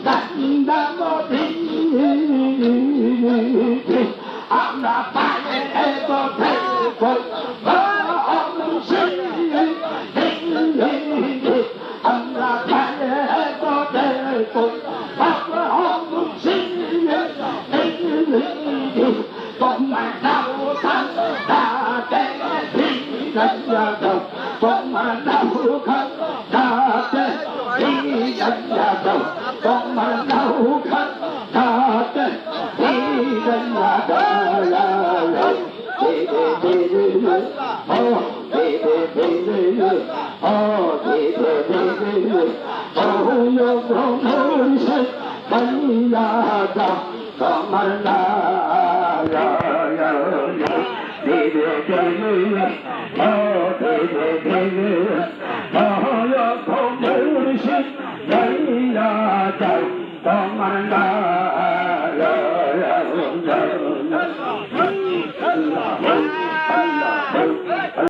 গঙ্গামতি আমরা পায়ে পথে আমরা পায়ে পথে তোমার নাও খাতে তোমার নাও খাতে তোমার নাও খাতে তোমার না তোমার